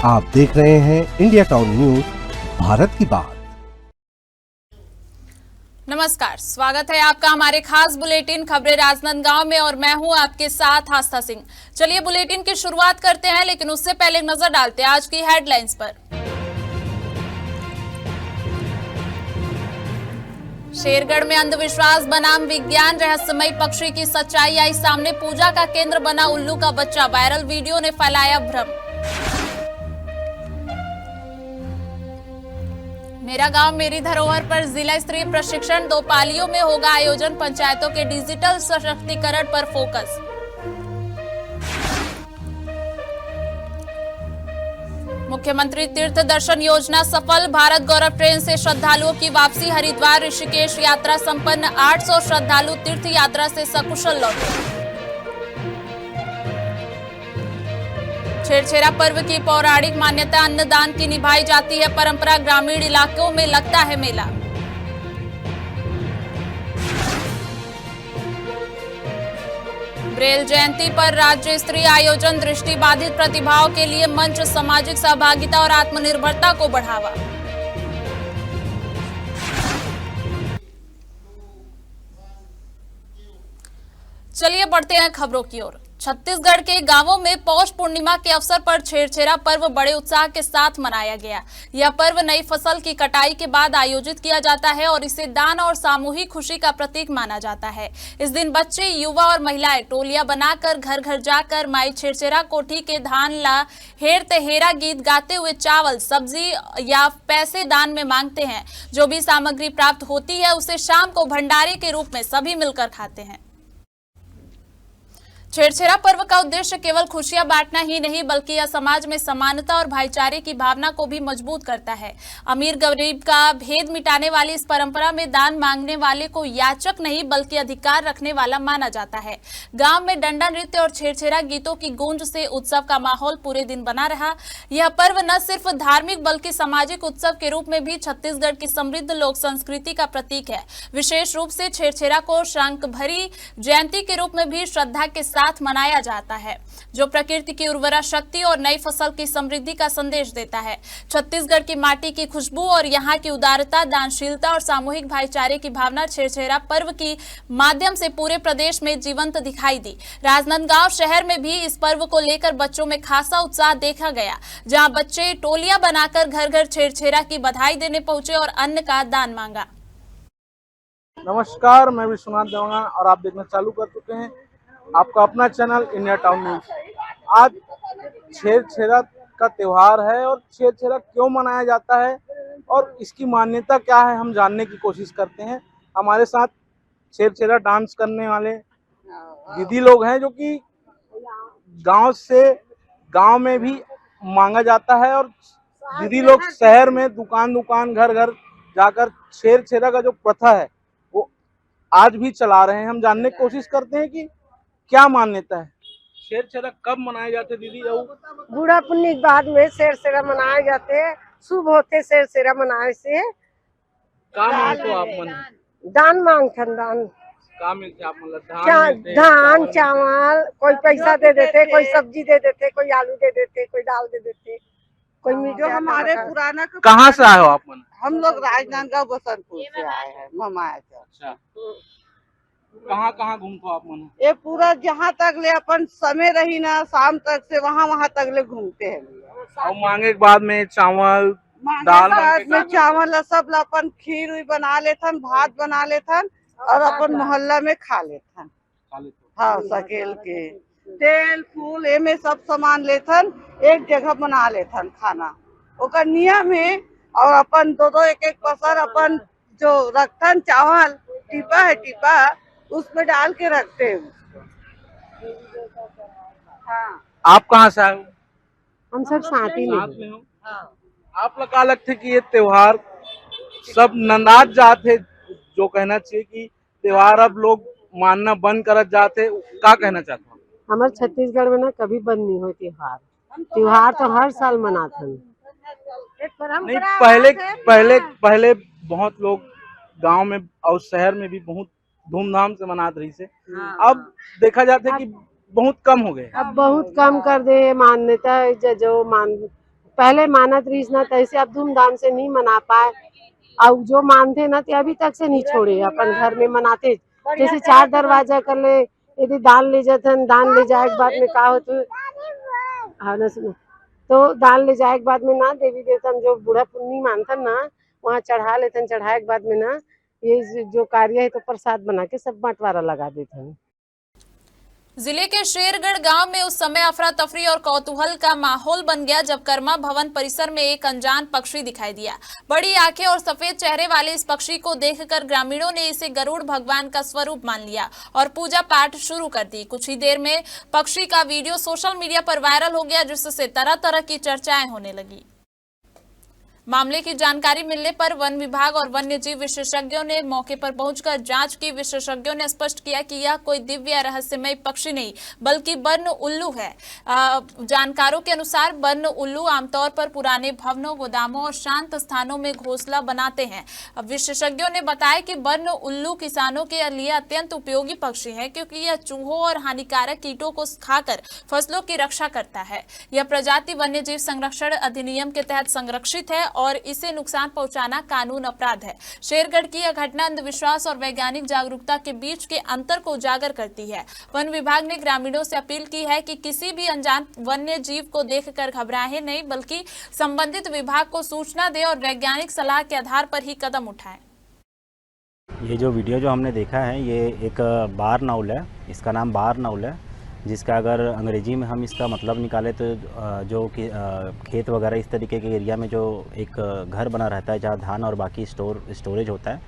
आप देख रहे हैं इंडिया टाउन न्यूज, भारत की बात। नमस्कार, स्वागत है आपका हमारे खास बुलेटिन खबरें राजनांदगांव में और मैं हूं आपके साथ आस्था सिंह। चलिए बुलेटिन की शुरुआत करते हैं, लेकिन उससे पहले एक नजर डालते हैं आज की हेडलाइंस पर। शेरगढ़ में अंधविश्वास बनाम विज्ञान, रहस्यमयी पक्षी की सच्चाई आई सामने। पूजा का केंद्र बना उल्लू का बच्चा, वायरल वीडियो ने फैलाया भ्रम। मेरा गांव मेरी धरोहर पर जिला स्तरीय प्रशिक्षण, 2 पालियों में होगा आयोजन। पंचायतों के डिजिटल सशक्तिकरण पर फोकस। मुख्यमंत्री तीर्थ दर्शन योजना सफल, भारत गौरव ट्रेन से श्रद्धालुओं की वापसी। हरिद्वार ऋषिकेश यात्रा संपन्न, 800 श्रद्धालु तीर्थ यात्रा से सकुशल लौटे। छेरछेरा पर्व की पौराणिक मान्यता, अन्नदान की निभाई जाती है परंपरा। ग्रामीण इलाकों में लगता है मेला। ब्रेल जयंती पर राज्य स्तरीय आयोजन, दृष्टिबाधित प्रतिभाओं के लिए मंच, सामाजिक सहभागिता और आत्मनिर्भरता को बढ़ावा। चलिए बढ़ते हैं खबरों की ओर। छत्तीसगढ़ के गांवों में पौष पूर्णिमा के अवसर पर छेरछेरा पर्व बड़े उत्साह के साथ मनाया गया। यह पर्व नई फसल की कटाई के बाद आयोजित किया जाता है और इसे दान और सामूहिक खुशी का प्रतीक माना जाता है। इस दिन बच्चे, युवा और महिलाएं टोलियां बनाकर घर घर जाकर माई छेरछेरा कोठी के धान ला हेर तेहेरा गीत गाते हुए चावल, सब्जी या पैसे दान में मांगते हैं। जो भी सामग्री प्राप्त होती है उसे शाम को भंडारे के रूप में सभी मिलकर खाते हैं। छेरछेरा पर्व का उद्देश्य केवल खुशियां बांटना ही नहीं, बल्कि यह समाज में समानता और भाईचारे की भावना को भी मजबूत करता है। अमीर गरीब का भेद मिटाने वाली इस परंपरा में दान मांगने वाले को याचक नहीं बल्कि अधिकार रखने वाला माना जाता है। गांव में डंडा नृत्य और छेरछेरा गीतों की गूंज से उत्सव का माहौल पूरे दिन बना रहा। यह पर्व न सिर्फ धार्मिक बल्कि सामाजिक उत्सव के रूप में भी छत्तीसगढ़ की समृद्ध लोक संस्कृति का प्रतीक है। विशेष रूप से छेरछेरा को शांकभरी जयंती के रूप में भी श्रद्धा के साथ मनाया जाता है, जो प्रकृति की उर्वरा शक्ति और नई फसल की समृद्धि का संदेश देता है। छत्तीसगढ़ की माटी की खुशबू और यहाँ की उदारता, दानशीलता और सामूहिक भाईचारे की भावना छेरछेरा पर्व की माध्यम से पूरे प्रदेश में जीवंत दिखाई दी। राजनांदगांव शहर में भी इस पर्व को लेकर बच्चों में खासा उत्साह देखा गया, जहाँ बच्चे टोलियां बनाकर घर घर छेरछेरा की बधाई देने पहुंचे और अन्न का दान मांगा। नमस्कार, मैं विश्वनाथ देवंगा और आप देखना चालू कर चुके हैं आपका अपना चैनल इंडिया टाउन न्यूज। आज छेरछेरा का त्योहार है और छेरछेरा क्यों मनाया जाता है और इसकी मान्यता क्या है, हम जानने की कोशिश करते हैं। हमारे साथ छेरछेरा डांस करने वाले दीदी लोग हैं, जो कि गांव में भी मांगा जाता है और दीदी लोग शहर में दुकान दुकान घर घर जाकर छेरछेरा का जो प्रथा है वो आज भी चला रहे हैं। हम जानने की कोशिश करते हैं कि क्या मान्यता है, छेरछेरा कब मनाए जाते दीदी? बूढ़ा पुन्नी के बाद में छेरछेरा मनाए जाते हैं। शुभ होते छेरछेरा मनाए से का मांगते आप मन? दान मांगथन। दान का मिलते आप मतलब? धान चावल, कोई पैसा दे देते, कोई सब्जी दे देते, कोई आलू दे देते, कोई दाल दे देते, कोई मीठा। हमारे पुराना कहाँ से आए हो आप मन? हम लोग राजनांदगांव बसंतपुर से आए हैं ममाया से। अच्छा, कहाँ कहाँ घूमते हो आप मन? ये पूरा जहाँ तक ले अपन समय रही ना, शाम तक से वहाँ तक ले घूमते हैं। और मांगे के बाद में चावल दाल में चावल सब अपन खीर हुई बना लेथन, भात बना लेथन और अपन मोहल्ला में खा लेथन। हाँ, सकेल के तेल फूल एमे सब सामान लेथन, एक जगह बना लेथन खाना। ओकर नियम है और अपन दो एक पसर अपन जो रखथन चावल टीपा है टीपा उसमें डाल के रखते हैं। हाँ। आप कहाँ से आए हो? हम सब साथ में हो। आप लोग का लगता है कि ये त्योहार सब नंदाज जाते, जो कहना चाहिए कि त्योहार अब लोग मानना बंद कर जाते, क्या कहना चाहते हो? हमारे छत्तीसगढ़ में ना कभी बंद नहीं हो त्योहार। त्योहार तो हर साल मनाते हैं। नहीं, पहले बहुत लोग गांव में और शहर में भी बहुत धूमधाम से मनाते रही से। अब देखा जाता है कि बहुत कम हो गए। अब बहुत कम कर दे मान्यता जो मान पहले मानत रही ना तैसे अब धूमधाम से नहीं मना पाए। और जो मानते ना ते अभी तक से नहीं छोड़े, अपन घर में मनाते। जैसे 4 दरवाजा कर ले, यदि दान ले जातन, दान ले जाए के बाद में का होते, हाँ ना सुनो, तो दान ले जाए के बाद में ना देवी देवतन जो बूढ़ा पुन्नी मानतन ना वहाँ चढ़ा लेतन। चढ़ाए के बाद में ना ये जो कार्य है तो प्रसाद बना के सब बंटवारा लगा देते। जिले के शेरगढ़ गांव में उस समय अफरा तफरी और कौतूहल का माहौल बन गया जब कर्मा भवन परिसर में एक अनजान पक्षी दिखाई दिया। बड़ी आंखें और सफेद चेहरे वाले इस पक्षी को देखकर ग्रामीणों ने इसे गरुड़ भगवान का स्वरूप मान लिया और पूजा पाठ शुरू कर दी। कुछ ही देर में पक्षी का वीडियो सोशल मीडिया पर वायरल हो गया, जिससे तरह तरह की चर्चाएं होने लगी। मामले की जानकारी मिलने पर वन विभाग और वन्य जीव विशेषज्ञों ने मौके पर पहुंचकर जांच की। विशेषज्ञों ने स्पष्ट किया कि यह कोई दिव्य रहस्यमय पक्षी नहीं बल्कि वन्य उल्लू है। जानकारों के अनुसार वन्य उल्लू आमतौर पर पुराने भवनों, गोदामों और शांत स्थानों में घोंसला बनाते हैं। विशेषज्ञों ने बताया कि वन्य उल्लू किसानों के लिए अत्यंत उपयोगी पक्षी है, क्योंकि यह चूहों और हानिकारक कीटों को खाकर फसलों की रक्षा करता है। यह प्रजाति वन्य जीव संरक्षण अधिनियम के तहत संरक्षित है और इसे नुकसान पहुंचाना कानून अपराध है। शेरगढ़ की यह घटना अंधविश्वास और वैज्ञानिक जागरूकता के बीच के अंतर को उजागर करती है। वन विभाग ने ग्रामीणों से अपील की है कि किसी भी अनजान वन्य जीव को देखकर घबराएं नहीं, बल्कि संबंधित विभाग को सूचना दें और वैज्ञानिक सलाह के आधार पर ही कदम उठाएं। ये जो वीडियो जो हमने देखा है ये एक बार नाउल है, इसका नाम बार नाउल है, जिसका अगर अंग्रेजी में हम इसका मतलब निकालें तो जो कि खेत वगैरह इस तरीके के एरिया में जो एक घर बना रहता है जहाँ धान और बाकी स्टोरेज होता है,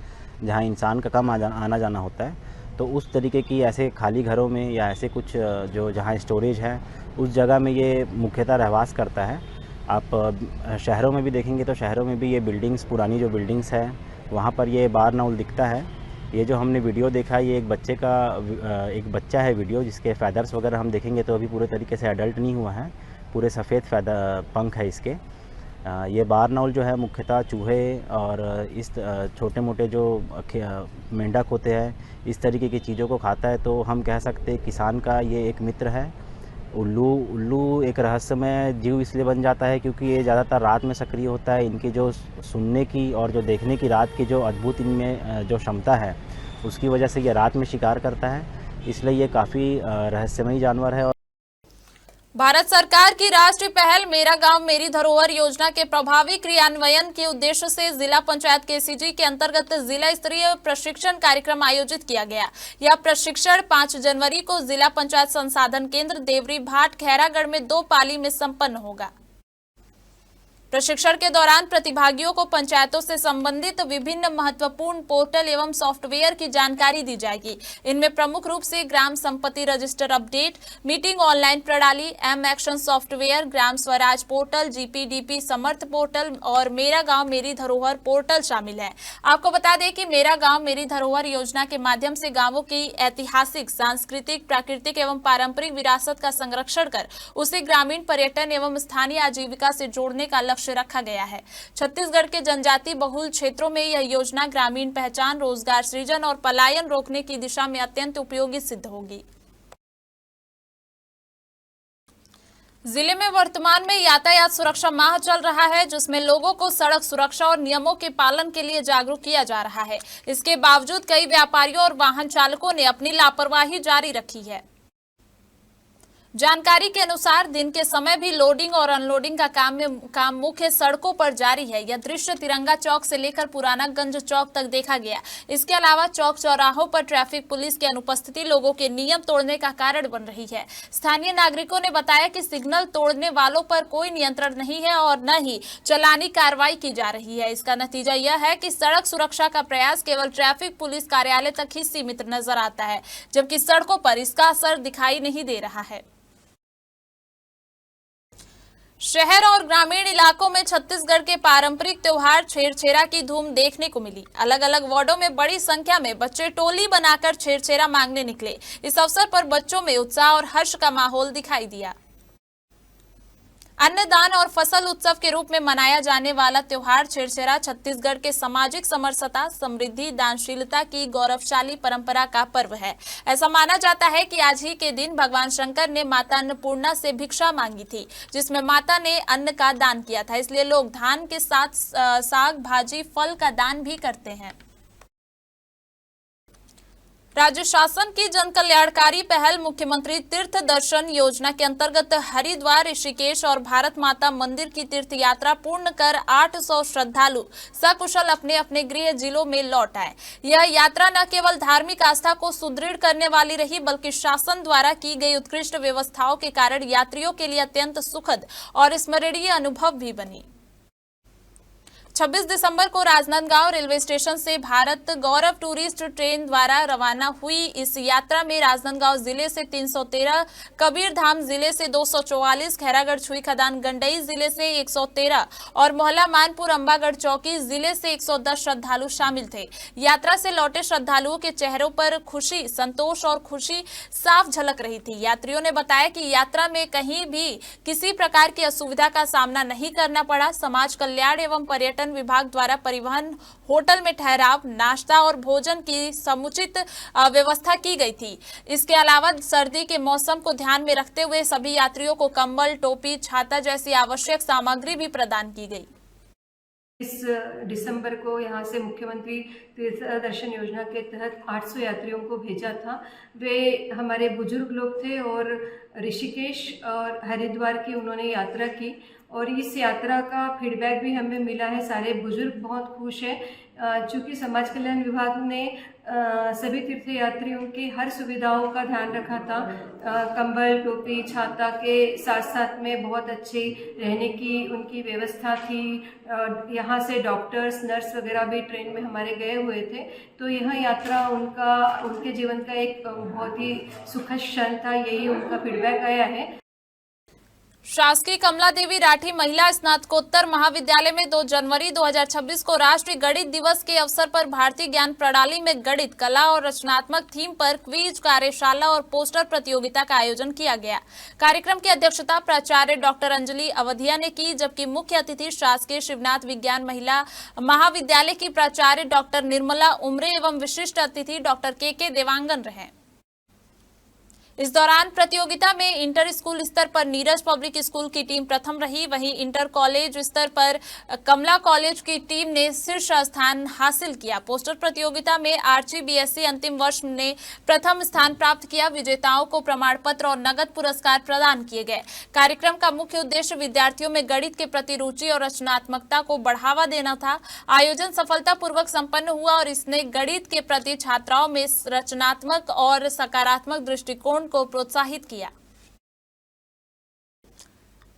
जहाँ इंसान का कम आना जाना होता है, तो उस तरीके की ऐसे खाली घरों में या ऐसे कुछ जो जहाँ स्टोरेज है उस जगह में ये मुख्यतः रहवास करता है। आप शहरों में भी देखेंगे तो शहरों में भी ये बिल्डिंग्स, पुरानी जो बिल्डिंग्स है वहाँ पर ये बार नाउल दिखता है। ये जो हमने वीडियो देखा ये एक बच्चा है वीडियो, जिसके फैदर्स वगैरह हम देखेंगे तो अभी पूरे तरीके से एडल्ट नहीं हुआ है, पूरे सफ़ेद पंख है इसके। ये बार नाउल जो है मुख्यतः चूहे और इस छोटे मोटे जो मेंढक होते हैं इस तरीके की चीज़ों को खाता है। तो हम कह सकते हैं किसान का ये एक मित्र है। उल्लू एक रहस्यमय जीव इसलिए बन जाता है क्योंकि ये ज़्यादातर रात में सक्रिय होता है। इनकी जो सुनने की और जो देखने की रात की जो अद्भुत इनमें जो क्षमता है उसकी वजह से ये रात में शिकार करता है, इसलिए ये काफ़ी रहस्यमयी जानवर है। भारत सरकार की राष्ट्रीय पहल मेरा गांव मेरी धरोहर योजना के प्रभावी क्रियान्वयन के उद्देश्य से जिला पंचायत केसीजी के अंतर्गत जिला स्तरीय प्रशिक्षण कार्यक्रम आयोजित किया गया। यह प्रशिक्षण 5 जनवरी को जिला पंचायत संसाधन केंद्र देवरी भाट खैरागढ़ में 2 पाली में संपन्न होगा। प्रशिक्षण के दौरान प्रतिभागियों को पंचायतों से संबंधित विभिन्न महत्वपूर्ण पोर्टल एवं सॉफ्टवेयर की जानकारी दी जाएगी। इनमें प्रमुख रूप से ग्राम संपत्ति रजिस्टर अपडेट, मीटिंग ऑनलाइन प्रणाली, M action software, Gram Swaraj portal, GPDP समर्थ पोर्टल और मेरा गांव मेरी धरोहर पोर्टल शामिल है। आपको बता दें कि मेरा गांव मेरी धरोहर योजना के माध्यम से गांवों की ऐतिहासिक, सांस्कृतिक, प्राकृतिक एवं पारंपरिक विरासत का संरक्षण कर उसे ग्रामीण पर्यटन एवं स्थानीय आजीविका से जोड़ने का लक्ष्य रखा गया है। छत्तीसगढ़ के जनजाति बहुल क्षेत्रों में यह योजना ग्रामीण पहचान, रोजगार सृजन और पलायन रोकने की दिशा में अत्यंत उपयोगी सिद्ध होगी। जिले में वर्तमान में यातायात सुरक्षा माह चल रहा है, जिसमें लोगों को सड़क सुरक्षा और नियमों के पालन के लिए जागरूक किया जा रहा है। इसके बावजूद कई व्यापारियों और वाहन चालकों ने अपनी लापरवाही जारी रखी है। जानकारी के अनुसार दिन के समय भी लोडिंग और अनलोडिंग का काम मुख्य सड़कों पर जारी है। यह दृश्य तिरंगा चौक से लेकर पुराना गंज चौक तक देखा गया। इसके अलावा चौक चौराहों पर ट्रैफिक पुलिस की अनुपस्थिति लोगों के नियम तोड़ने का कारण बन रही है। स्थानीय नागरिकों ने बताया कि सिग्नल तोड़ने वालों पर कोई नियंत्रण नहीं है और न ही चालानी कार्रवाई की जा रही है। इसका नतीजा यह है कि सड़क सुरक्षा का प्रयास केवल ट्रैफिक पुलिस कार्यालय तक ही सीमित नजर आता है, जबकि सड़कों पर इसका असर दिखाई नहीं दे रहा है। शहर और ग्रामीण इलाकों में छत्तीसगढ़ के पारंपरिक त्योहार छेरछेरा की धूम देखने को मिली। अलग अलग वार्डों में बड़ी संख्या में बच्चे टोली बनाकर छेरछेरा मांगने निकले। इस अवसर पर बच्चों में उत्साह और हर्ष का माहौल दिखाई दिया। अन्नदान और फसल उत्सव के रूप में मनाया जाने वाला त्योहार छेरछेरा छत्तीसगढ़ के सामाजिक समरसता, समृद्धि, दानशीलता की गौरवशाली परंपरा का पर्व है। ऐसा माना जाता है कि आज ही के दिन भगवान शंकर ने माता अन्नपूर्णा से भिक्षा मांगी थी, जिसमें माता ने अन्न का दान किया था। इसलिए लोग धान के साथ साग, भाजी, फल का दान भी करते हैं। राज्य शासन की जन कल्याणकारी पहल मुख्यमंत्री तीर्थ दर्शन योजना के अंतर्गत हरिद्वार, ऋषिकेश और भारत माता मंदिर की तीर्थ यात्रा पूर्ण कर 800 श्रद्धालु सकुशल अपने अपने गृह जिलों में लौट आए। यह यात्रा न केवल धार्मिक आस्था को सुदृढ़ करने वाली रही, बल्कि शासन द्वारा की गई उत्कृष्ट व्यवस्थाओं के कारण यात्रियों के लिए अत्यंत सुखद और स्मरणीय अनुभव भी बनी। 26 दिसंबर को राजनांदगांव रेलवे स्टेशन से भारत गौरव टूरिस्ट ट्रेन द्वारा रवाना हुई इस यात्रा में राजनांदगांव जिले से 313, कबीरधाम जिले से 244, खैरागढ़ छुई खदान गंडई जिले से 113 और मोहल्ला मानपुर अंबागढ़ चौकी जिले से 110 श्रद्धालु शामिल थे। यात्रा से लौटे श्रद्धालुओं के चेहरों पर खुशी, संतोष और खुशी साफ झलक रही थी। यात्रियों ने बताया कि यात्रा में कहीं भी किसी प्रकार की असुविधा का सामना नहीं करना पड़ा। समाज कल्याण एवं पर्यटन विभाग द्वारा परिवहन, होटल में ठहराव, नाश्ता और भोजन की समुचित व्यवस्था की गई थी। इसके अलावा सर्दी के मौसम को ध्यान में रखते हुए सभी यात्रियों को कंबल, टोपी, छाता जैसी आवश्यक सामग्री भी प्रदान की गई। इस दिसंबर को यहाँ से मुख्यमंत्री तीर्थ दर्शन योजना के तहत 800 यात्रियों को भेजा था। वे हमारे बुजुर्ग लोग थे और ऋषिकेश और हरिद्वार की उन्होंने यात्रा की और इस यात्रा का फीडबैक भी हमें मिला है। सारे बुजुर्ग बहुत खुश हैं। चूँकि समाज कल्याण विभाग ने सभी तीर्थ यात्रियों की हर सुविधाओं का ध्यान रखा था। कंबल, टोपी, छाता के साथ साथ में बहुत अच्छी रहने की उनकी व्यवस्था थी। यहाँ से डॉक्टर्स, नर्स वगैरह भी ट्रेन में हमारे गए हुए थे। तो यह यात्रा उनके जीवन का एक बहुत ही सुखद क्षण था, यही उनका फीडबैक आया है। शासकीय कमला देवी राठी महिला स्नातकोत्तर महाविद्यालय में 2 जनवरी 2026 को राष्ट्रीय गणित दिवस के अवसर पर भारतीय ज्ञान प्रणाली में गणित, कला और रचनात्मक थीम पर क्विज, कार्यशाला और पोस्टर प्रतियोगिता का आयोजन किया गया। कार्यक्रम की अध्यक्षता प्राचार्य डॉक्टर अंजलि अवधिया ने की, जबकि मुख्य अतिथि शासकीय शिवनाथ विज्ञान महिला महाविद्यालय की प्राचार्य डॉक्टर निर्मला उमरे एवं विशिष्ट अतिथि डॉक्टर के देवांगन रहे। इस दौरान प्रतियोगिता में इंटर स्कूल स्तर पर नीरज पब्लिक स्कूल की टीम प्रथम रही। वहीं इंटर कॉलेज स्तर पर कमला कॉलेज की टीम ने शीर्ष स्थान हासिल किया। पोस्टर प्रतियोगिता में आर्ची बीएससी अंतिम वर्ष ने प्रथम स्थान प्राप्त किया। विजेताओं को प्रमाण पत्र और नगद पुरस्कार प्रदान किए गए। कार्यक्रम का मुख्य उद्देश्य विद्यार्थियों में गणित के प्रति रुचि और रचनात्मकता को बढ़ावा देना था। आयोजन सफलतापूर्वक संपन्न हुआ और इसने गणित के प्रति छात्राओं में रचनात्मक और सकारात्मक दृष्टिकोण को प्रोत्साहित किया।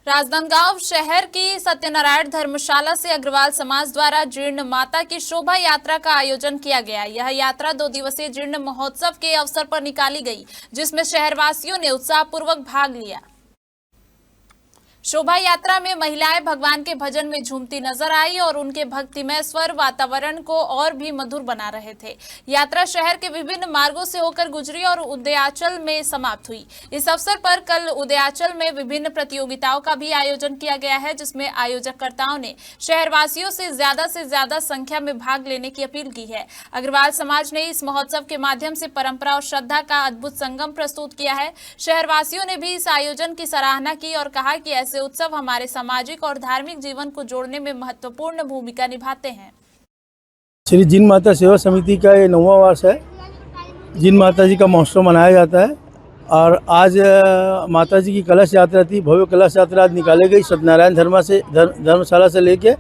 राजनांदगांव शहर की सत्यनारायण धर्मशाला से अग्रवाल समाज द्वारा जीर्ण माता की शोभा यात्रा का आयोजन किया गया। यह यात्रा 2 दिवसीय जीर्ण महोत्सव के अवसर पर निकाली गई, जिसमें शहरवासियों ने उत्साहपूर्वक भाग लिया। शोभा यात्रा में महिलाएं भगवान के भजन में झूमती नजर आई और उनके भक्तिमय स्वर वातावरण को और भी मधुर बना रहे थे। यात्रा शहर के विभिन्न मार्गों से होकर गुजरी और उदयाचल में समाप्त हुई। इस अवसर पर कल उदयाचल में विभिन्न प्रतियोगिताओं का भी आयोजन किया गया है, जिसमें आयोजकर्ताओं ने शहरवासियों से ज्यादा संख्या में भाग लेने की अपील की है। अग्रवाल समाज ने इस महोत्सव के माध्यम से परंपरा और श्रद्धा का अद्भुत संगम प्रस्तुत किया है। शहरवासियों ने भी इस आयोजन की सराहना की और कहा कि ऐसे उत्सव हमारे सामाजिक और धार्मिक जीवन को जोड़ने में महत्वपूर्ण भूमिका निभाते हैं। श्री जिन माता सेवा समिति का ये 9वां वर्ष है। जिन माता जी का महोत्सव मनाया जाता है और आज माता जी की कलश यात्रा थी। भव्य कलश यात्रा आज निकाली गई सत्यनारायण धर्मशाला से लेके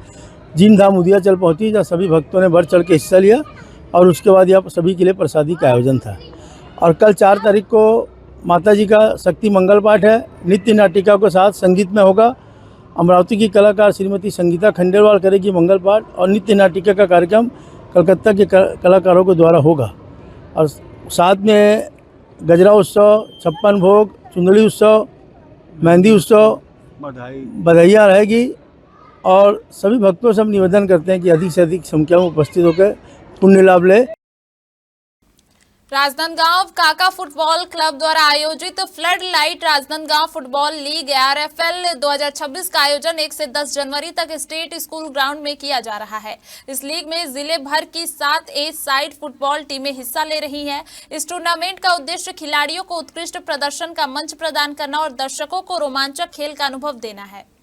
जिन धाम उदयाचल पहुंची, जहाँ सभी भक्तों ने बढ़ चढ़ के हिस्सा लिया और उसके बाद यहाँ सभी के लिए प्रसादी का आयोजन था। और कल 4 तारीख को माता जी का शक्ति मंगल पाठ है। नित्य नाटिका के साथ संगीत में होगा। अमरावती की कलाकार श्रीमती संगीता खंडेलवाल करेगी मंगल पाठ और नित्य नाटिका का कार्यक्रम कलकत्ता के कलाकारों के द्वारा होगा। और साथ में गजरा उत्सव, 56 भोग, चुंदड़ी उत्सव, मेहंदी उत्सव, बधाइयाँ रहेगी। और सभी भक्तों से हम निवेदन करते हैं कि अधिक से अधिक संख्या में उपस्थित होकर पुण्य लाभ ले। राजनांदगांव काका फुटबॉल क्लब द्वारा आयोजित flood light Rajnandgaon football league ARFL 2026 का आयोजन 1 से 10 जनवरी तक स्टेट स्कूल ग्राउंड में किया जा रहा है। इस लीग में जिले भर की 7 ए साइड फुटबॉल टीमें हिस्सा ले रही हैं। इस टूर्नामेंट का उद्देश्य खिलाड़ियों को उत्कृष्ट प्रदर्शन का मंच प्रदान करना और दर्शकों को रोमांचक खेल का अनुभव देना है।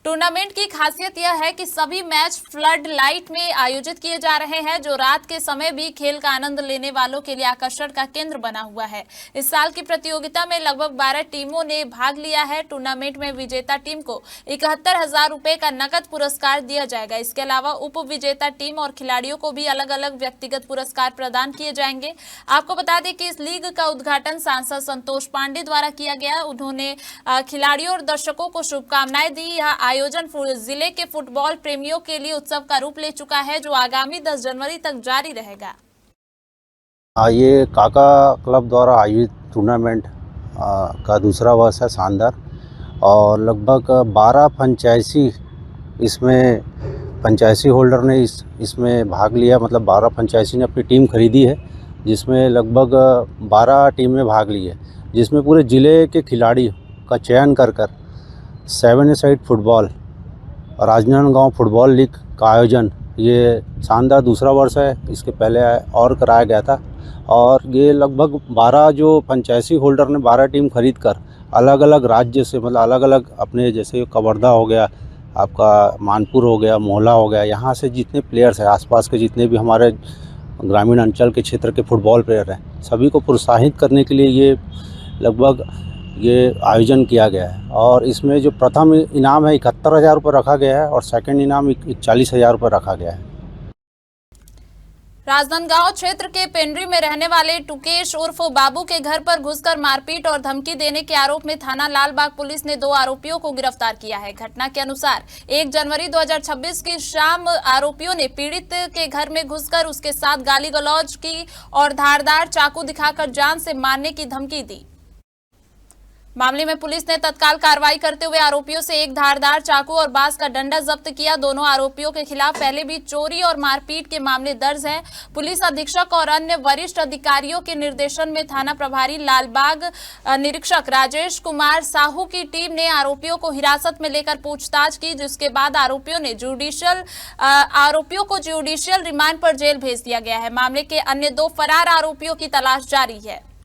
टूर्नामेंट की खासियत यह है कि सभी मैच फ्लड लाइट में आयोजित किए जा रहे हैं, जो रात के समय भी खेल का आनंद लेने वालों के लिए आकर्षण का केंद्र बना हुआ है। इस साल की प्रतियोगिता में लगभग 12 टीमों ने भाग लिया है। टूर्नामेंट में विजेता टीम को 71,000 रुपए का नकद पुरस्कार दिया जाएगा। इसके अलावा उप विजेता टीम और खिलाड़ियों को भी अलग अलग व्यक्तिगत पुरस्कार प्रदान किए जाएंगे। आपको बता दें कि इस लीग का उद्घाटन सांसद संतोष पांडे द्वारा किया गया। उन्होंने खिलाड़ियों और दर्शकों को शुभकामनाएं दी। यह आयोजन जिले के फुटबॉल प्रेमियों के लिए उत्सव का रूप ले चुका है, जो आगामी 10 जनवरी तक जारी रहेगा। ये काका क्लब द्वारा आयोजित टूर्नामेंट का दूसरा वर्ष है शानदार, और लगभग 12 फ्रेंचाइजी इसमें फ्रेंचाइजी होल्डर ने इसमें भाग लिया। मतलब 12 फ्रेंचाइजी ने अपनी टीम खरीदी है, जिसमें लगभग 12 टीमें भाग ली है, जिसमें पूरे ज़िले के खिलाड़ी का चयन कर 7 a side football Rajnandgaon football league का आयोजन ये शानदार दूसरा वर्ष है। इसके पहले और कराया गया था, और ये लगभग 12 जो फ्रेंचाइजी होल्डर ने 12 टीम खरीद कर अलग अलग राज्य से, मतलब अलग अलग अपने, जैसे कवर्धा हो गया, आपका मानपुर हो गया, मोहला हो गया, यहाँ से जितने प्लेयर्स हैं, आसपास के जितने भी हमारे ग्रामीण अंचल के क्षेत्र के फुटबॉल प्लेयर हैं, सभी को प्रोत्साहित करने के लिए ये लगभग ये आयोजन किया गया है। और इसमें जो प्रथम इनाम है 71,000 रुपये रखा गया है, और सेकंड इनाम 41,000 रुपये रखा गया है। राजनांदगांव क्षेत्र के पेंड्री में रहने वाले टुकेश उर्फ बाबू के घर पर घुसकर मारपीट और धमकी देने के आरोप में थाना लालबाग पुलिस ने 2 आरोपियों को गिरफ्तार किया है। घटना के अनुसार 1 जनवरी 2026 की शाम आरोपियों ने पीड़ित के घर में घुसकर उसके साथ गाली गलौज की और धारदार चाकू दिखाकर जान से मारने की धमकी दी। मामले में पुलिस ने तत्काल कार्रवाई करते हुए आरोपियों से एक धारदार चाकू और बांस का डंडा जब्त किया। दोनों आरोपियों के खिलाफ पहले भी चोरी और मारपीट के मामले दर्ज हैं। पुलिस अधीक्षक और अन्य वरिष्ठ अधिकारियों के निर्देशन में थाना प्रभारी लालबाग निरीक्षक राजेश कुमार साहू की टीम ने आरोपियों को हिरासत में लेकर पूछताछ की, जिसके बाद आरोपियों को जुडिशियल रिमांड पर जेल भेज दिया गया है। मामले के अन्य 2 फरार आरोपियों की तलाश जारी है।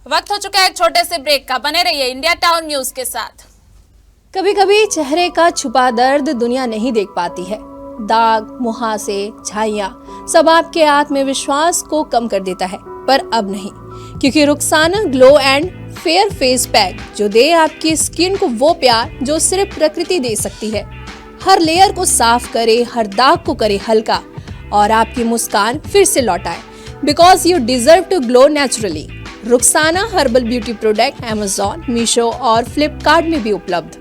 वक्त हो चुका है एक छोटे से ब्रेक का। बने रहिए इंडिया टाउन न्यूज के साथ। कभी कभी चेहरे का छुपा दर्द दुनिया नहीं देख पाती है। दाग, मुहासे, झाइयां सब आपके आत्मविश्वास को कम कर देता है, पर अब नहीं, क्योंकि Rukhsana glow and fair face pack जो दे आपकी स्किन को वो प्यार जो सिर्फ प्रकृति दे सकती है। हर लेयर को साफ करे, हर दाग को करे हल्का, और आपकी मुस्कान फिर से लौटाए। Because you deserve to glow naturally. Rukhsana herbal beauty product Amazon, Meesho और फ्लिपकार्ट में भी उपलब्ध।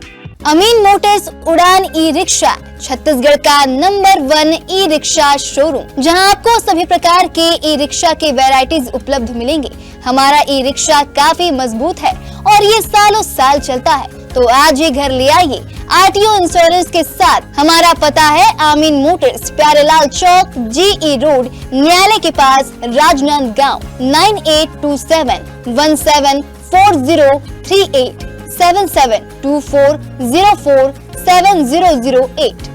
अमीन मोटर्स उड़ान ई रिक्शा छत्तीसगढ़ का नंबर 1 ई रिक्शा शोरूम, जहां आपको सभी प्रकार के ई रिक्शा के वैरायटीज उपलब्ध मिलेंगे। हमारा ई रिक्शा काफी मजबूत है और ये सालों साल चलता है, तो आज ही घर ले आइए आरटीओ इंश्योरेंस के साथ। हमारा पता है अमीन मोटर्स, प्यारेलाल चौक, जीई रोड, न्यायालय के पास, राजनांदगांव। 9827174038 7724047008।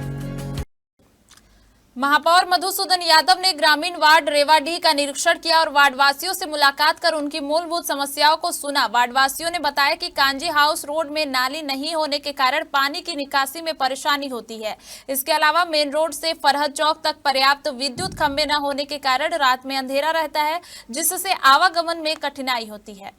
महापौर मधुसूदन यादव ने ग्रामीण वार्ड रेवाडीह का निरीक्षण किया और वार्डवासियों से मुलाकात कर उनकी मूलभूत समस्याओं को सुना। वार्डवासियों ने बताया कि कांजी हाउस रोड में नाली नहीं होने के कारण पानी की निकासी में परेशानी होती है। इसके अलावा मेन रोड से फरहद चौक तक पर्याप्त विद्युत खंभे न होने के कारण रात में अंधेरा रहता है, जिससे आवागमन में कठिनाई होती है।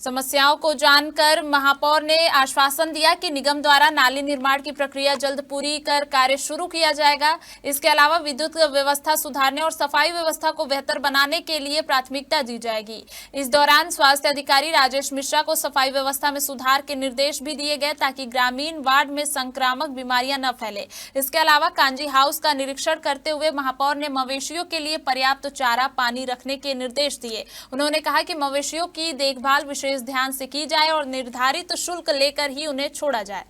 समस्याओं को जानकर महापौर ने आश्वासन दिया कि निगम द्वारा नाली निर्माण की प्रक्रिया जल्द पूरी कर कार्य शुरू किया जाएगा। इसके अलावा विद्युत व्यवस्था सुधारने और सफाई व्यवस्था को बेहतर बनाने के लिए प्राथमिकता दी जाएगी। इस दौरान स्वास्थ्य अधिकारी राजेश मिश्रा को सफाई व्यवस्था में सुधार के निर्देश भी दिए गए, ताकि ग्रामीण वार्ड में संक्रामक बीमारियां न फैले। इसके अलावा कांजी हाउस का निरीक्षण करते हुए महापौर ने मवेशियों के लिए पर्याप्त चारा पानी रखने के निर्देश दिए। उन्होंने कहा कि मवेशियों की देखभाल विशेष ध्यान से की जाए और निर्धारित शुल्क लेकर ही उन्हें छोड़ा जाए।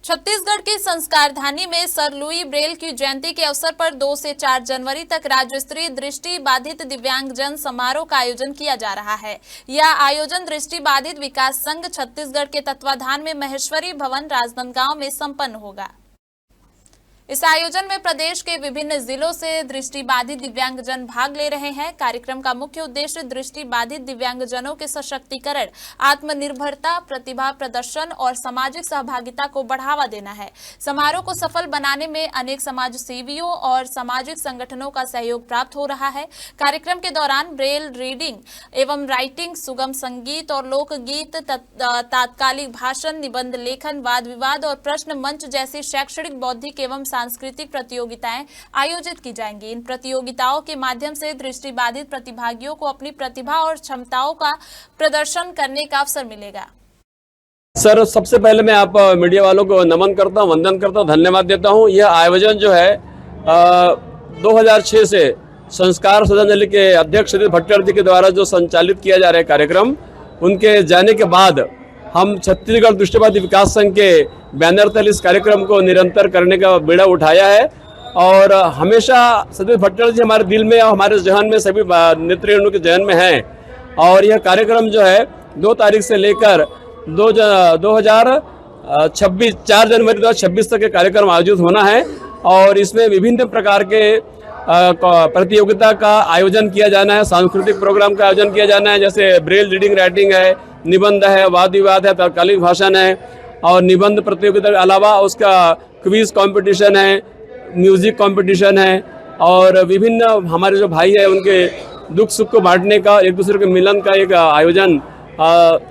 छत्तीसगढ़ की संस्कारधानी में सर लुई ब्रेल की जयंती के अवसर पर 2 से 4 जनवरी तक राज्य स्तरीय दृष्टि बाधित दिव्यांगजन समारोह का आयोजन किया जा रहा है। यह आयोजन दृष्टि बाधित विकास संघ छत्तीसगढ़ के तत्वाधान में महेश्वरी भवन राजनांदगांव में संपन्न होगा। इस आयोजन में प्रदेश के विभिन्न जिलों से दृष्टि बाधित दिव्यांगजन भाग ले रहे हैं। कार्यक्रम का मुख्य उद्देश्य दृष्टि बाधित दिव्यांगजनों के सशक्तिकरण, आत्मनिर्भरता, प्रतिभा प्रदर्शन और सामाजिक सहभागिता को बढ़ावा देना है। समारोह को सफल बनाने में अनेक समाज सेवियों और सामाजिक संगठनों का सहयोग प्राप्त हो रहा है। कार्यक्रम के दौरान ब्रेल रीडिंग एवं राइटिंग, सुगम संगीत और लोकगीत, तात्कालिक भाषण, निबंध लेखन, वाद विवाद और प्रश्न मंच जैसी शैक्षणिक, बौद्धिक एवं सांस्कृतिक प्रतियोगिताएं आयोजित की जाएंगी। इन प्रतियोगिताओं के माध्यम से दृष्टिबाधित प्रतिभागियों को अपनी प्रतिभा और क्षमताओं का प्रदर्शन करने का अवसर मिलेगा। सर, सबसे पहले मैं आप मीडिया वालों को नमन करता हूं, वंदन करता हूं, धन्यवाद देता हूं। यह आयोजन जो है 2006 से संस्कार श्रद्धांजलि के अध्यक्ष श्री भट्टर जी के द्वारा जो संचालित किया जा रहा है कार्यक्रम, उनके जाने के बाद हम छत्तीसगढ़ दृष्टिबाधित विकास संघ के बैनर तले इस कार्यक्रम को निरंतर करने का बीड़ा उठाया है। और हमेशा सतीश भट्टर जी हमारे दिल में और हमारे जहन में, सभी नेतृत्व के जहन में हैं। और यह कार्यक्रम जो है 2 तारीख से लेकर 2026 4 जनवरी 2026 तक ये कार्यक्रम आयोजित होना है। और इसमें विभिन्न प्रकार के प्रतियोगिता का आयोजन किया जाना है, सांस्कृतिक प्रोग्राम का आयोजन किया जाना है, जैसे ब्रेल रीडिंग राइटिंग है, निबंध है, वाद विवाद है, तात्कालिक भाषण है, और निबंध प्रतियोगिता के अलावा उसका क्विज कंपटीशन है, म्यूजिक कंपटीशन है, और विभिन्न हमारे जो भाई है उनके दुख सुख को बांटने का, एक दूसरे के मिलन का एक आयोजन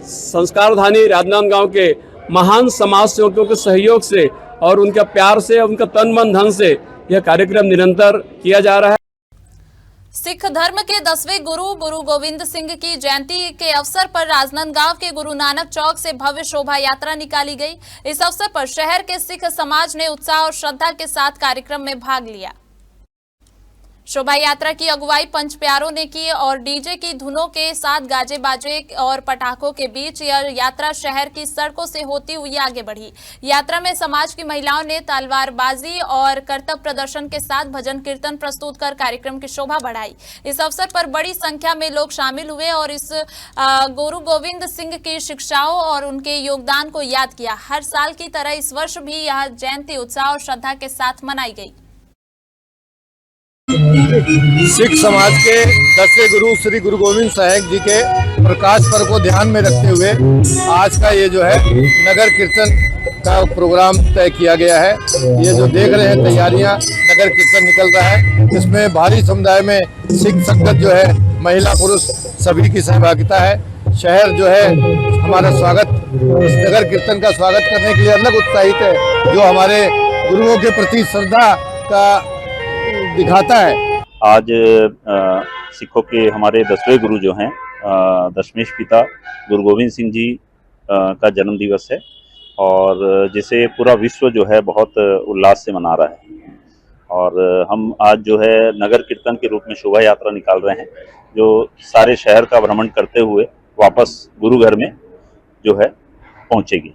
संस्कारधानी राजनांदगांव के महान समाज सेवकों के सहयोग से और उनका प्यार से, उनका तन मन धन से यह कार्यक्रम निरंतर किया जा रहा है। सिख धर्म के 10वें गुरु गोविंद सिंह की जयंती के अवसर पर राजनांदगांव के गुरु नानक चौक से भव्य शोभा यात्रा निकाली गई। इस अवसर पर शहर के सिख समाज ने उत्साह और श्रद्धा के साथ कार्यक्रम में भाग लिया। शोभा यात्रा की अगुवाई पंच प्यारों ने की और डीजे की धुनों के साथ गाजे बाजे और पटाखों के बीच यह यात्रा शहर की सड़कों से होती हुई आगे बढ़ी। यात्रा में समाज की महिलाओं ने तलवारबाजी और कर्तव्य प्रदर्शन के साथ भजन कीर्तन प्रस्तुत कर कार्यक्रम की शोभा बढ़ाई। इस अवसर पर बड़ी संख्या में लोग शामिल हुए और इस गुरु गोविंद सिंह की शिक्षाओं और उनके योगदान को याद किया। हर साल की तरह इस वर्ष भी यह जयंती उत्साह और श्रद्धा के साथ मनाई गई। सिख समाज के 10वें गुरु श्री गुरु गोविंद साहिब जी के प्रकाश पर्व को ध्यान में रखते हुए आज का ये जो है नगर कीर्तन का प्रोग्राम तय किया गया है। ये जो देख रहे हैं तैयारियां, नगर कीर्तन निकल रहा है, इसमें भारी समुदाय में सिख संगत जो है, महिला पुरुष सभी की सहभागिता है। शहर जो है हमारा स्वागत, इस नगर कीर्तन का स्वागत करने के लिए अलग उत्साहित है, जो हमारे गुरुओं के प्रति श्रद्धा का दिखाता है। आज सिखों के हमारे 10वें गुरु जो हैं, दशमेश पिता गुरु गोविंद सिंह जी का जन्म दिवस है और जिसे पूरा विश्व जो है बहुत उल्लास से मना रहा है। और हम आज जो है नगर कीर्तन के रूप में शोभा यात्रा निकाल रहे हैं, जो सारे शहर का भ्रमण करते हुए वापस गुरु घर में जो है पहुंचेगी।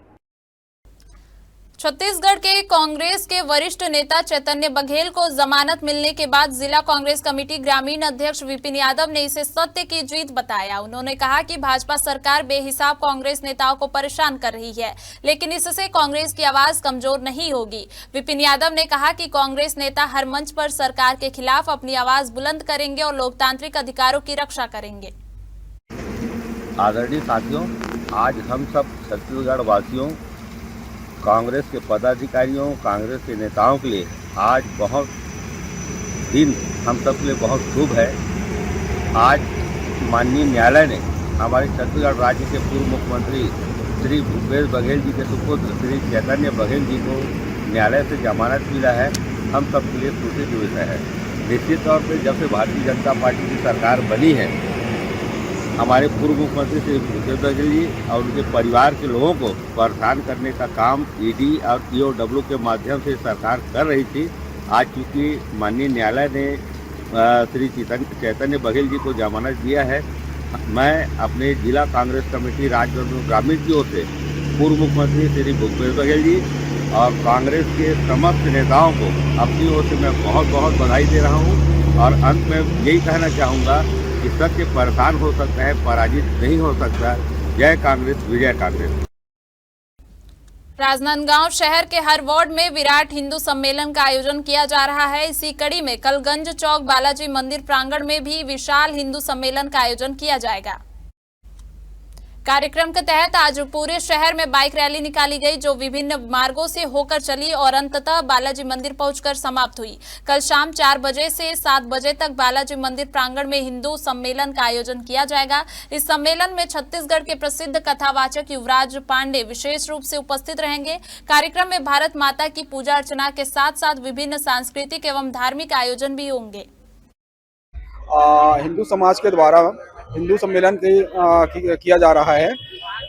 छत्तीसगढ़ के कांग्रेस के वरिष्ठ नेता चैतन्य बघेल को जमानत मिलने के बाद जिला कांग्रेस कमेटी ग्रामीण अध्यक्ष विपिन यादव ने इसे सत्य की जीत बताया। उन्होंने कहा कि भाजपा सरकार बेहिसाब कांग्रेस नेताओं को परेशान कर रही है, लेकिन इससे कांग्रेस की आवाज कमजोर नहीं होगी। विपिन यादव ने कहा कि कांग्रेस नेता हर मंच पर सरकार के खिलाफ अपनी आवाज बुलंद करेंगे और लोकतांत्रिक अधिकारों की रक्षा करेंगे। आदरणीय साथियों, आज हम सब छत्तीसगढ़ वासियों, कांग्रेस के पदाधिकारियों, कांग्रेस के नेताओं के लिए आज बहुत दिन हम सब के लिए बहुत शुभ है। आज माननीय न्यायालय ने हमारे छत्तीसगढ़ राज्य के पूर्व मुख्यमंत्री श्री भूपेश बघेल जी के सुपुत्र श्री चैतन्य बघेल जी को न्यायालय से जमानत मिला है। हम सब के लिए खुशी की विषय है। निश्चित तौर पर जब से भारतीय जनता पार्टी की सरकार बनी है, हमारे पूर्व मुख्यमंत्री श्री भूपेश बघेल जी और उनके परिवार के लोगों को परेशान करने का काम ईडी और ईओडब्ल्यू के माध्यम से सरकार कर रही थी। आज चूँकि माननीय न्यायालय ने श्री चैतन्य बघेल जी को जमानत दिया है, मैं अपने जिला कांग्रेस कमेटी राजनांदगांव ग्रामीण की ओर से पूर्व मुख्यमंत्री श्री भूपेश बघेल जी और कांग्रेस के समस्त नेताओं को अपनी ओर से मैं बहुत बहुत बधाई दे रहा हूँ। और अंत में यही कहना चाहूँगा कि सत्य परेशान हो सकता है, पराजित नहीं हो सकता। जय कांग्रेस, विजय कांग्रेस। राजनांदगांव शहर के हर वार्ड में विराट हिंदू सम्मेलन का आयोजन किया जा रहा है। इसी कड़ी में कल गंज चौक बालाजी मंदिर प्रांगण में भी विशाल हिंदू सम्मेलन का आयोजन किया जाएगा। कार्यक्रम के तहत आज पूरे शहर में बाइक रैली निकाली गई, जो विभिन्न मार्गों से होकर चली और अंततः बालाजी मंदिर पहुंचकर समाप्त हुई। कल शाम 4 बजे से 7 बजे तक बालाजी मंदिर प्रांगण में हिंदू सम्मेलन का आयोजन किया जाएगा। इस सम्मेलन में छत्तीसगढ़ के प्रसिद्ध कथावाचक युवराज पांडे विशेष रूप से उपस्थित रहेंगे। कार्यक्रम में भारत माता की पूजा अर्चना के साथ साथ विभिन्न सांस्कृतिक एवं धार्मिक आयोजन भी होंगे। हिंदू समाज के द्वारा हिंदू सम्मेलन किया जा रहा है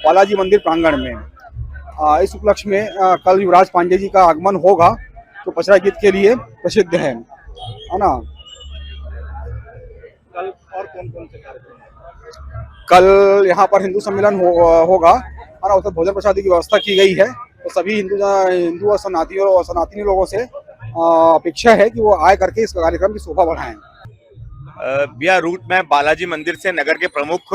बालाजी मंदिर प्रांगण में। इस उपलक्ष्य में कल युवराज पांडे जी का आगमन होगा, जो पचरा गीत के लिए प्रसिद्ध है ना। कल और कौन से कार्यक्रम? कल यहाँ पर हिंदू सम्मेलन होगा है ना। उसमें भोजन प्रसादी की व्यवस्था की गई है, तो सभी हिंदू और सनातनी लोगों से अपेक्षा है कि वो आए करके इस कार्यक्रम की शोभा बढ़ाएं। बिया रूट में बालाजी मंदिर से नगर के प्रमुख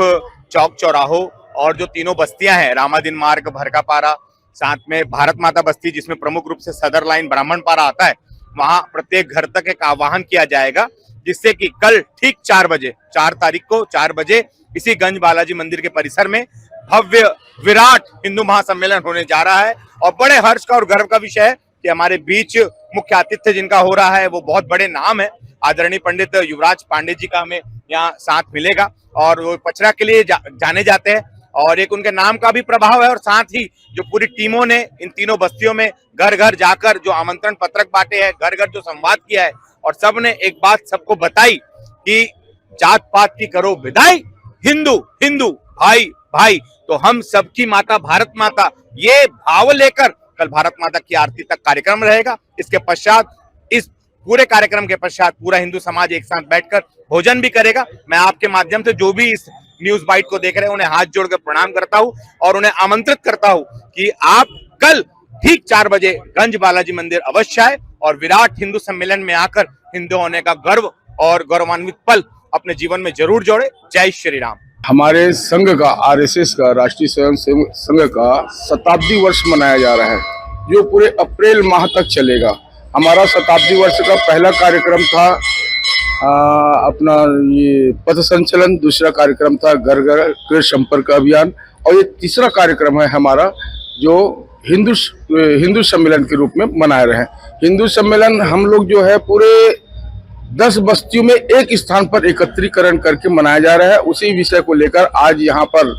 चौक चौराहों और जो तीनों बस्तियां हैं, रामादीन मार्ग, भरकापारा, साथ में भारत माता बस्ती जिसमें प्रमुख रूप से सदर लाइन ब्राह्मणपारा आता है, वहां प्रत्येक घर तक एक आह्वान किया जाएगा, जिससे कि कल ठीक 4 बजे 4 तारीख को 4 बजे इसी गंज बालाजी मंदिर के परिसर में भव्य विराट हिंदू महासम्मेलन होने जा रहा है। और बड़े हर्ष का और गर्व का विषय है कि हमारे बीच मुख्य आतिथ्य जिनका हो रहा है वो बहुत बड़े नाम है। आदरणीय पंडित युवराज पांडे जी का हमें यहाँ साथ मिलेगा और वो पचरा के लिए जाने जाते हैं और एक उनके नाम का भी प्रभाव है। और साथ ही जो पूरी टीमों ने इन तीनों बस्तियों में घर घर जाकर जो आमंत्रण पत्रक बांटे हैं, घर घर जो संवाद किया है, और सबने एक बात सबको बताई कि जात पात की करो विदाई, हिंदू हिंदू भाई भाई। तो हम सबकी माता भारत माता, ये भाव लेकर कल भारत माता की आरती तक कार्यक्रम रहेगा। इसके पश्चात इस पूरे कार्यक्रम के पश्चात पूरा हिंदू समाज एक साथ बैठकर भोजन भी करेगा। मैं आपके माध्यम से जो भी इस न्यूज बाइट को देख रहे हैं उन्हें हाथ जोड़कर प्रणाम करता हूं और उन्हें आमंत्रित करता हूं कि आप कल ठीक 4 बजे गंज बालाजी मंदिर अवश्य आए और विराट हिंदू सम्मेलन में आकर हिंदू होने का गर्व और गौरवान्वित पल अपने जीवन में जरूर जोड़े। जय श्री राम। हमारे संघ का, आरएसएस का, राष्ट्रीय स्वयं सेवक संघ का शताब्दी वर्ष मनाया जा रहा है, जो पूरे अप्रैल माह तक चलेगा। हमारा शताब्दी वर्ष का पहला कार्यक्रम था अपना ये पथ संचलन, दूसरा कार्यक्रम था घर घर संपर्क अभियान, और ये तीसरा कार्यक्रम है हमारा जो हिंदू सम्मेलन के रूप में मनाए रहे हैं। हिंदू सम्मेलन हम लोग जो है पूरे 10 बस्तियों में एक स्थान पर एकत्रीकरण करके मनाया जा रहा है। उसी विषय को लेकर आज यहाँ पर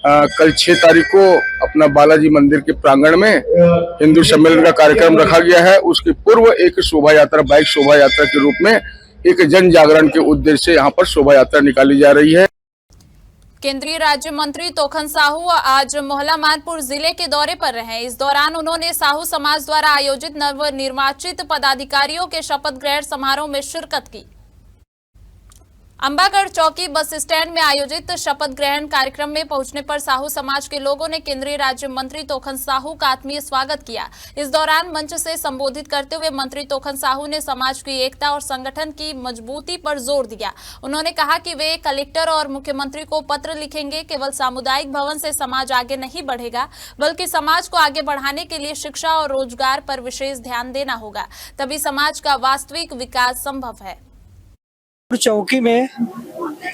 कल 6 तारीख को अपना बालाजी मंदिर के प्रांगण में हिंदू सम्मेलन का कार्यक्रम रखा गया है। उसके पूर्व एक शोभा यात्रा, बाइक शोभा यात्रा के रूप में एक जन जागरण के उद्देश्य से यहाँ पर शोभा यात्रा निकाली जा रही है। केंद्रीय राज्य मंत्री तोखन साहू आज मोहला मानपुर जिले के दौरे पर रहे। इस दौरान उन्होंने साहू समाज द्वारा आयोजित नवनिर्वाचित पदाधिकारियों के शपथ ग्रहण समारोह में शिरकत की। अंबागढ़ चौकी बस स्टैंड में आयोजित शपथ ग्रहण कार्यक्रम में पहुंचने पर साहू समाज के लोगों ने केंद्रीय राज्य मंत्री तोखन साहू का आत्मीय स्वागत किया। इस दौरान मंच से संबोधित करते हुए मंत्री तोखन साहू ने समाज की एकता और संगठन की मजबूती पर जोर दिया। उन्होंने कहा कि वे कलेक्टर और मुख्यमंत्री को पत्र लिखेंगे। केवल सामुदायिक भवन से समाज आगे नहीं बढ़ेगा, बल्कि समाज को आगे बढ़ाने के लिए शिक्षा और रोजगार पर विशेष ध्यान देना होगा, तभी समाज का वास्तविक विकास संभव है। चौकी में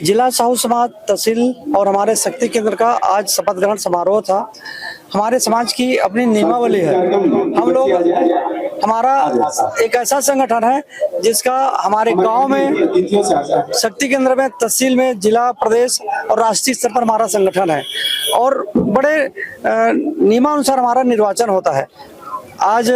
जिला साहू समाज तहसील और हमारे शक्ति केंद्र का आज शपथ ग्रहण समारोह था। हमारे समाज की अपनी नियमावली है। हम लोग, हमारा एक ऐसा संगठन है जिसका हमारे गांव में, शक्ति केंद्र में, तहसील में, जिला, प्रदेश और राष्ट्रीय स्तर पर हमारा संगठन है और बड़े नियमानुसार हमारा निर्वाचन होता है। आज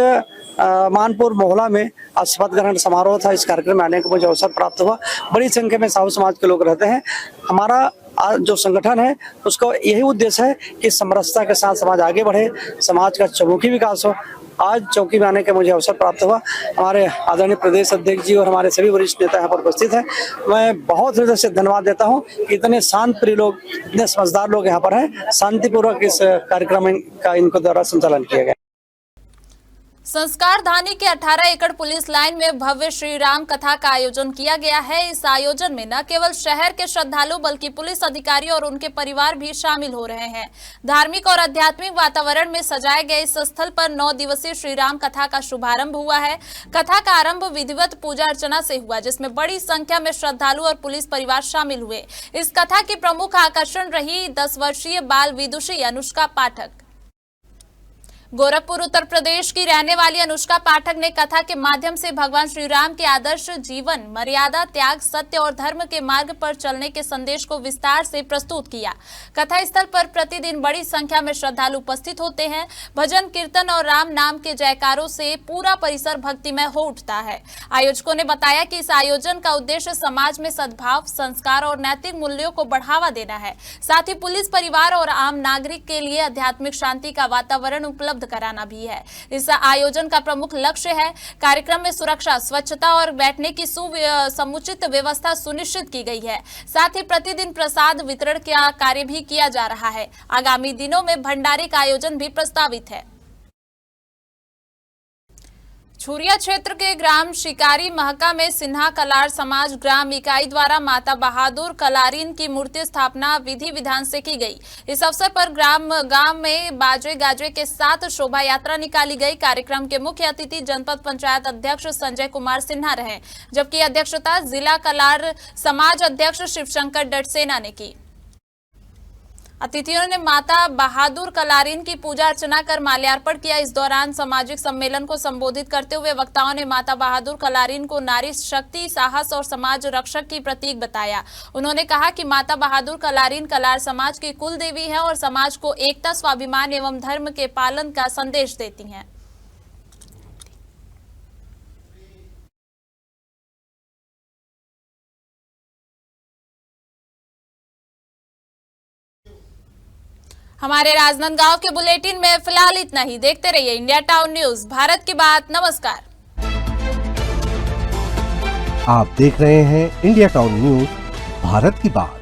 मानपुर मोहला में आज शपथ ग्रहण समारोह था। इस कार्यक्रम में आने का मुझे अवसर प्राप्त हुआ। बड़ी संख्या में साहू समाज के लोग रहते हैं। हमारा जो संगठन है उसका यही उद्देश्य है कि समरसता के साथ समाज आगे बढ़े, समाज का चहुमुखी विकास हो। आज चौकी में आने का मुझे अवसर प्राप्त हुआ। हमारे आदरणीय प्रदेश अध्यक्ष जी और हमारे सभी वरिष्ठ नेता यहाँ पर उपस्थित हैं। मैं बहुत हृदय से धन्यवाद देता हूँ कि इतने शांत प्रिय लोग, इतने समझदार लोग यहाँ पर हैं। शांतिपूर्वक इस कार्यक्रम का इनको द्वारा संचालन किया गया। संस्कार धानी के 18 एकड़ पुलिस लाइन में भव्य श्री राम कथा का आयोजन किया गया है। इस आयोजन में न केवल शहर के श्रद्धालु बल्कि पुलिस अधिकारी और उनके परिवार भी शामिल हो रहे हैं। धार्मिक और आध्यात्मिक वातावरण में सजाए गए इस स्थल पर 9 दिवसीय श्री राम कथा का शुभारंभ हुआ है। कथा का आरंभ विधिवत पूजा अर्चना से हुआ, जिसमें बड़ी संख्या में श्रद्धालु और पुलिस परिवार शामिल हुए। इस कथा की प्रमुख आकर्षण रही 10 वर्षीय बाल विदुषी अनुष्का पाठक। गोरखपुर उत्तर प्रदेश की रहने वाली अनुष्का पाठक ने कथा के माध्यम से भगवान श्री राम के आदर्श जीवन, मर्यादा, त्याग, सत्य और धर्म के मार्ग पर चलने के संदेश को विस्तार से प्रस्तुत किया। कथा स्थल पर प्रतिदिन बड़ी संख्या में श्रद्धालु उपस्थित होते हैं। भजन, कीर्तन और राम नाम के जयकारों से पूरा परिसर भक्तिमय हो उठता है। आयोजकों ने बताया कि इस आयोजन का उद्देश्य समाज में सद्भाव, संस्कार और नैतिक मूल्यों को बढ़ावा देना है। साथ ही पुलिस परिवार और आम नागरिक के लिए आध्यात्मिक शांति का वातावरण उपलब्ध कराना भी है। इस आयोजन का प्रमुख लक्ष्य है कार्यक्रम में सुरक्षा, स्वच्छता और बैठने की समुचित व्यवस्था सुनिश्चित की गई है। साथ ही प्रतिदिन प्रसाद वितरण का कार्य भी किया जा रहा है। आगामी दिनों में भंडारे का आयोजन भी प्रस्तावित है। छुरिया क्षेत्र के ग्राम शिकारी महका में सिन्हा कलार समाज ग्राम इकाई द्वारा माता बहादुर कलारीन की मूर्ति स्थापना विधि विधान से की गई। इस अवसर पर गांव में बाजे गाजे के साथ शोभा यात्रा निकाली गई। कार्यक्रम के मुख्य अतिथि जनपद पंचायत अध्यक्ष संजय कुमार सिन्हा रहे, जबकि अध्यक्षता जिला कलार समाज अध्यक्ष शिवशंकर डटसेना ने की। अतिथियों ने माता बहादुर कलारीन की पूजा अर्चना कर माल्यार्पण किया। इस दौरान सामाजिक सम्मेलन को संबोधित करते हुए वक्ताओं ने माता बहादुर कलारीन को नारी शक्ति, साहस और समाज रक्षक की प्रतीक बताया। उन्होंने कहा कि माता बहादुर कलारीन कलार समाज की कुल देवी है और समाज को एकता, स्वाभिमान एवं धर्म के पालन का संदेश देती हैं। हमारे राजनांदगांव के बुलेटिन में फिलहाल इतना ही। देखते रहिए इंडिया टाउन न्यूज, भारत की बात। नमस्कार। आप देख रहे हैं इंडिया टाउन न्यूज, भारत की बात।